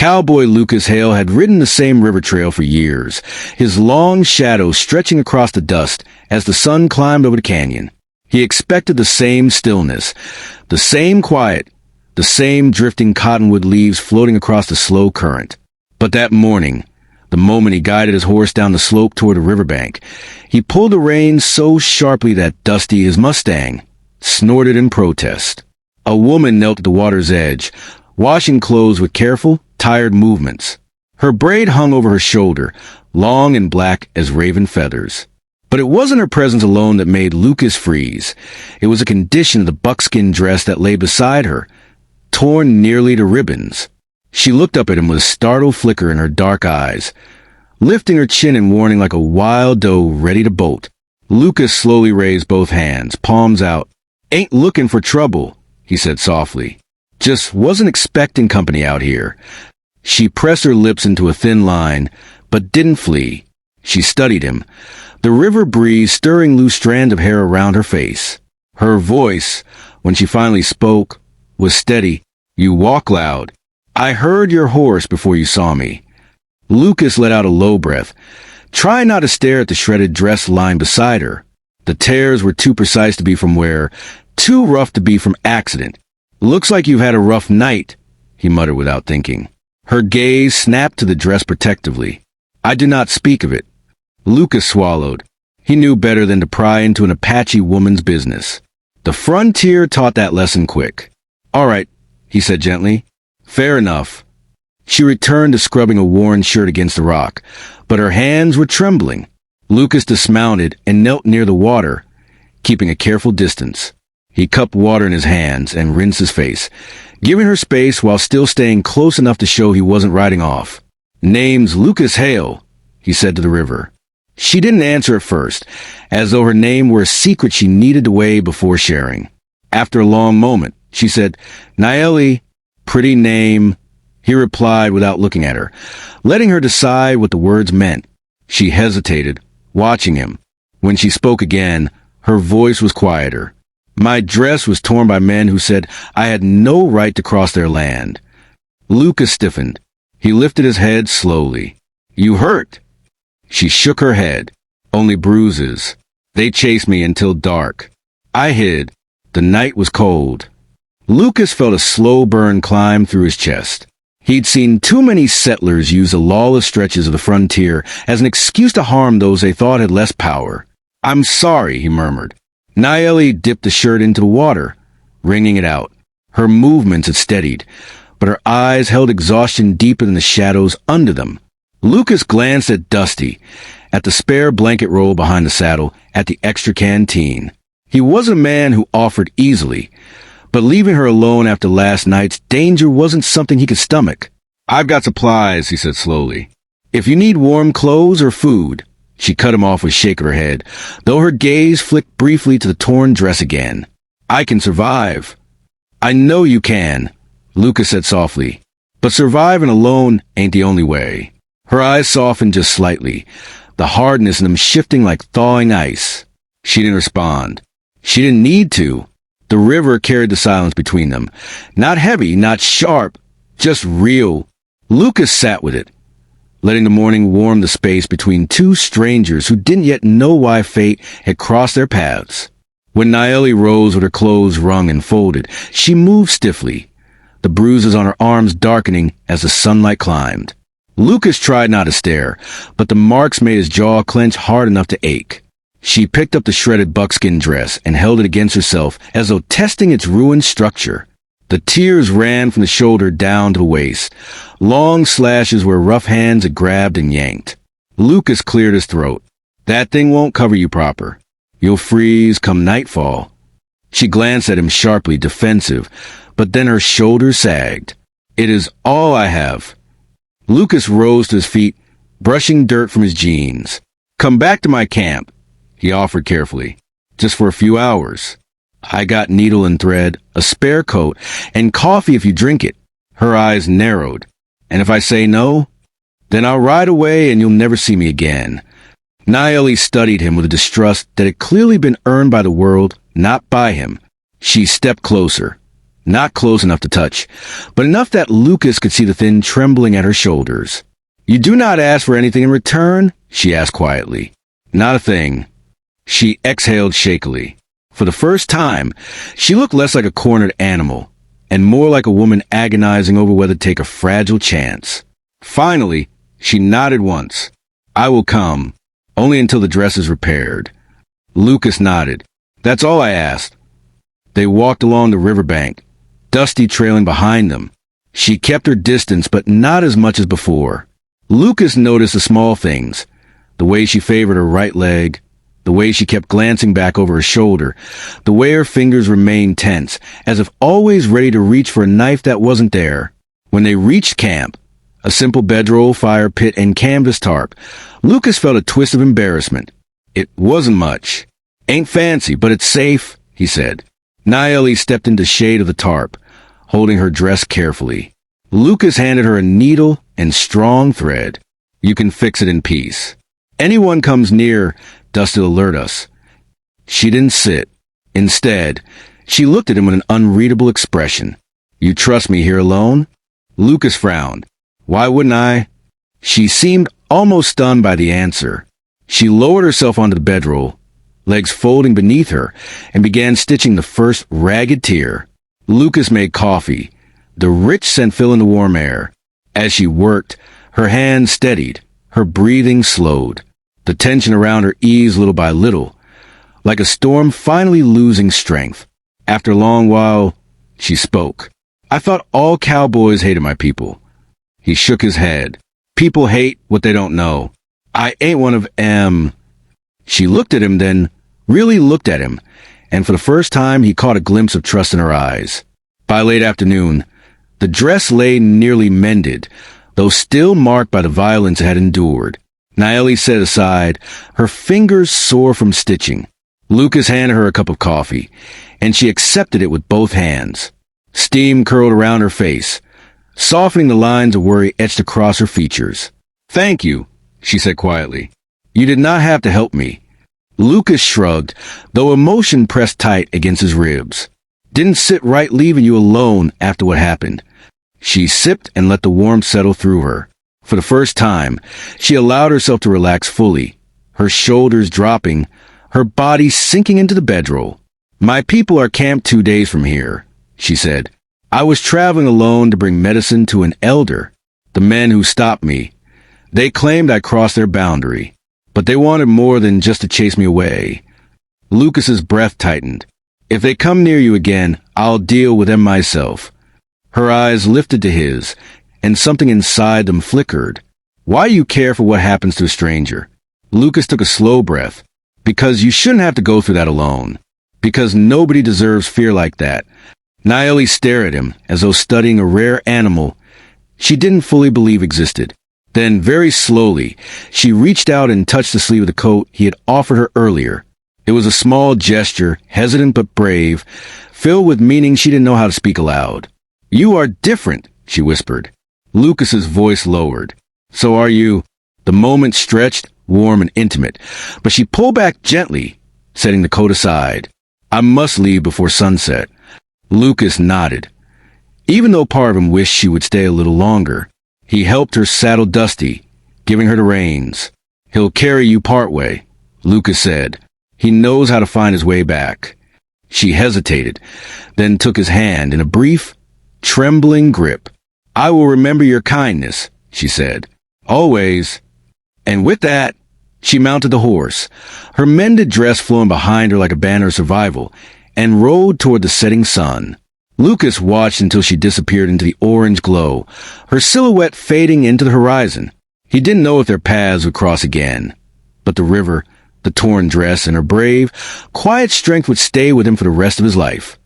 Cowboy Lucas Hale had ridden the same river trail for years, his long shadow stretching across the dust as the sun climbed over the canyon. He expected the same stillness, the same quiet, the same drifting cottonwood leaves floating across the slow current. But that morning, the moment he guided his horse down the slope toward the riverbank, he pulled the reins so sharply that Dusty, his Mustang, snorted in protest. A woman knelt at the water's edge, washing clothes with careful, tired movements. Her braid hung over her shoulder, long and black as raven feathers. But it wasn't her presence alone that made Lucas freeze. It was a condition of the buckskin dress that lay beside her, torn nearly to ribbons. She looked up at him with a startled flicker in her dark eyes, lifting her chin in warning like a wild doe ready to bolt. Lucas slowly raised both hands, palms out. "Ain't looking for trouble," he said softly. "Just wasn't expecting company out here." She pressed her lips into a thin line, but didn't flee. She studied him, the river breeze stirring loose strands of hair around her face. Her voice, when she finally spoke, was steady. "You walk loud. I heard your horse before you saw me." Lucas let out a low breath, trying not to stare at the shredded dress lying beside her. The tears were too precise to be from wear, too rough to be from accident. "Looks like you've had a rough night," he muttered without thinking. Her gaze snapped to the dress protectively. "I do not speak of it." Lucas swallowed. He knew better than to pry into an Apache woman's business. The frontier taught that lesson quick. "All right," he said gently. "Fair enough." She returned to scrubbing a worn shirt against the rock, but her hands were trembling. Lucas dismounted and knelt near the water, keeping a careful distance. He cupped water in his hands and rinsed his face, giving her space while still staying close enough to show he wasn't riding off. "Name's Lucas Hale," he said to the river. She didn't answer at first, as though her name were a secret she needed to weigh before sharing. After a long moment, she said, "Naeli, pretty name," he replied without looking at her, letting her decide what the words meant. She hesitated, watching him. When she spoke again, her voice was quieter. "My dress was torn by men who said I had no right to cross their land." Lucas stiffened. He lifted his head slowly. "You hurt?" She shook her head. "Only bruises. They chased me until dark. I hid. The night was cold." Lucas felt a slow burn climb through his chest. He'd seen too many settlers use the lawless stretches of the frontier as an excuse to harm those they thought had less power. "I'm sorry," he murmured. Naeli dipped the shirt into the water, wringing it out. Her movements had steadied, but her eyes held exhaustion deeper than the shadows under them. Lucas glanced at Dusty, at the spare blanket roll behind the saddle, at the extra canteen. He was a man who offered easily, but leaving her alone after last night's danger wasn't something he could stomach. "I've got supplies," he said slowly. "If you need warm clothes or food." She cut him off with a shake of her head, though her gaze flicked briefly to the torn dress again. "I can survive." "I know you can," Lucas said softly. "But surviving alone ain't the only way." Her eyes softened just slightly, the hardness in them shifting like thawing ice. She didn't respond. She didn't need to. The river carried the silence between them. Not heavy, not sharp, just real. Lucas sat with it, letting the morning warm the space between two strangers who didn't yet know why fate had crossed their paths. When Naeli rose with her clothes wrung and folded, she moved stiffly, the bruises on her arms darkening as the sunlight climbed. Lucas tried not to stare, but the marks made his jaw clench hard enough to ache. She picked up the shredded buckskin dress and held it against herself as though testing its ruined structure. The tears ran from the shoulder down to the waist, long slashes where rough hands had grabbed and yanked. Lucas cleared his throat. "That thing won't cover you proper. You'll freeze come nightfall." She glanced at him sharply, defensive, but then her shoulders sagged. "It is all I have." Lucas rose to his feet, brushing dirt from his jeans. "Come back to my camp," he offered carefully. "Just for a few hours. I got needle and thread, a spare coat, and coffee if you drink it." Her eyes narrowed. "And if I say no, then I'll ride away and you'll never see me again." Naeli studied him with a distrust that had clearly been earned by the world, not by him. She stepped closer. Not close enough to touch, but enough that Lucas could see the thin trembling at her shoulders. "You do not ask for anything in return?" she asked quietly. "Not a thing." She exhaled shakily. For the first time, she looked less like a cornered animal, and more like a woman agonizing over whether to take a fragile chance. Finally, she nodded once. "I will come, only until the dress is repaired." Lucas nodded. "That's all I asked." They walked along the riverbank, Dusty trailing behind them. She kept her distance, but not as much as before. Lucas noticed the small things, the way she favored her right leg, the way she kept glancing back over her shoulder, the way her fingers remained tense, as if always ready to reach for a knife that wasn't there. When they reached camp, a simple bedroll, fire pit, and canvas tarp, Lucas felt a twist of embarrassment. It wasn't much. "Ain't fancy, but it's safe," he said. Naeli stepped into shade of the tarp, holding her dress carefully. Lucas handed her a needle and strong thread. "You can fix it in peace. Anyone comes near, Dusty will alert us." She didn't sit. Instead, she looked at him with an unreadable expression. "You trust me here alone?" Lucas frowned. "Why wouldn't I?" She seemed almost stunned by the answer. She lowered herself onto the bedroll, legs folding beneath her, and began stitching the first ragged tear. Lucas made coffee, the rich scent filling the warm air. As she worked, her hands steadied, her breathing slowed. The tension around her eased little by little, like a storm finally losing strength. After a long while, she spoke. "I thought all cowboys hated my people." He shook his head. "People hate what they don't know. I ain't one of 'em." She looked at him, then really looked at him, and for the first time he caught a glimpse of trust in her eyes. By late afternoon, the dress lay nearly mended, though still marked by the violence it had endured. Naeli set it aside, her fingers sore from stitching. Lucas handed her a cup of coffee, and she accepted it with both hands. Steam curled around her face, softening the lines of worry etched across her features. "Thank you," she said quietly. "You did not have to help me." Lucas shrugged, though emotion pressed tight against his ribs. "Didn't sit right leaving you alone after what happened." She sipped and let the warmth settle through her. For the first time, she allowed herself to relax fully, her shoulders dropping, her body sinking into the bedroll. "My people are camped 2 days from here," she said. "I was traveling alone to bring medicine to an elder. The men who stopped me, they claimed I crossed their boundary, but they wanted more than just to chase me away." Lucas's breath tightened. "If they come near you again, I'll deal with them myself." Her eyes lifted to his, and something inside them flickered. "Why do you care for what happens to a stranger?" Lucas took a slow breath. "Because you shouldn't have to go through that alone. Because nobody deserves fear like that." Naeli stared at him, as though studying a rare animal she didn't fully believe existed. Then, very slowly, she reached out and touched the sleeve of the coat he had offered her earlier. It was a small gesture, hesitant but brave, filled with meaning she didn't know how to speak aloud. "You are different," she whispered. Lucas's voice lowered. "So are you." The moment stretched, warm and intimate, but she pulled back gently, setting the coat aside. "I must leave before sunset." Lucas nodded. Even though part of him wished she would stay a little longer, he helped her saddle Dusty, giving her the reins. "He'll carry you part way," Lucas said. "He knows how to find his way back." She hesitated, then took his hand in a brief, trembling grip. "I will remember your kindness," she said. "Always." And with that, she mounted the horse, her mended dress flowing behind her like a banner of survival, and rode toward the setting sun. Lucas watched until she disappeared into the orange glow, her silhouette fading into the horizon. He didn't know if their paths would cross again, but the river, the torn dress, and her brave, quiet strength would stay with him for the rest of his life.